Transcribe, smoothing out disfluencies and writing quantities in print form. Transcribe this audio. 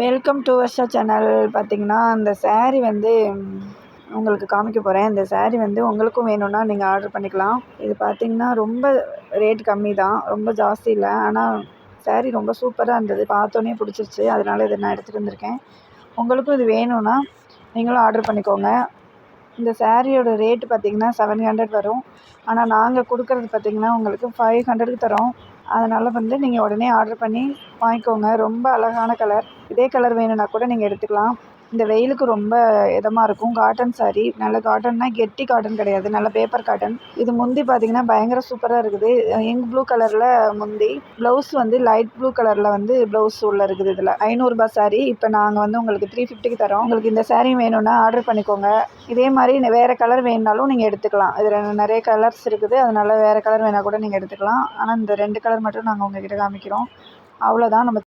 Welcome to Varsha channel. பார்த்திங்கன்னா அந்த saree வந்து உங்களுக்கு காமிக்க போகிறேன். இந்த saree வந்து உங்களுக்கும் வேணும்னா நீங்கள் ஆர்டர் பண்ணிக்கலாம். இது பார்த்திங்கன்னா ரொம்ப ரேட் கம்மி தான், ரொம்ப ஜாஸ்தி இல்லை. ஆனால் saree ரொம்ப சூப்பராக இருந்தது, பார்த்தோன்னே பிடிச்சிருச்சு. அதனால் இதை நான் எடுத்துகிட்டு வந்திருக்கேன். உங்களுக்கும் இது வேணும்னா நீங்களும் ஆர்டர் பண்ணிக்கோங்க. இந்த சாரியோட ரேட்டு பார்த்திங்கன்னா 700 வரும். ஆனால் நாங்கள் கொடுக்குறது பார்த்திங்கன்னா உங்களுக்கு 500க்கு தரோம். அதனால் வந்து நீங்கள் உடனே ஆர்டர் பண்ணி வாங்கிக்கோங்க. ரொம்ப அழகான கலர். இதே கலர் வேணும்னா கூட நீங்கள் எடுத்துக்கலாம். இந்த வெயிலுக்கு ரொம்ப இதமாக இருக்கும். காட்டன் சாரீ, நல்ல காட்டன்னா கெட்டி காட்டன் கிடையாது, நல்ல பேப்பர் காட்டன். இது முந்தி பார்த்திங்கன்னா பயங்கர சூப்பராக இருக்குது. இங்க் ப்ளூ கலரில் முந்தி, ப்ளவுஸ் வந்து லைட் ப்ளூ கலரில் வந்து ப்ளவுஸ் உள்ள இருக்குது. இதில் 500 சாரீ இப்போ நாங்கள் வந்து உங்களுக்கு 350க்கு தரோம். உங்களுக்கு இந்த சாரீ வேணும்னா ஆர்டர் பண்ணிக்கோங்க. இதே மாதிரி வேறு கலர் வேணுனாலும் நீங்கள் எடுத்துக்கலாம். இதில் நிறைய கலர்ஸ் இருக்குது, அதனால் வேறு கலர் வேணால் கூட நீங்கள் எடுத்துக்கலாம். ஆனால் இந்த 2 கலர் மட்டும் நாங்கள் உங்கள்கிட்ட காமிக்கிறோம். அவ்வளோதான். நம்ம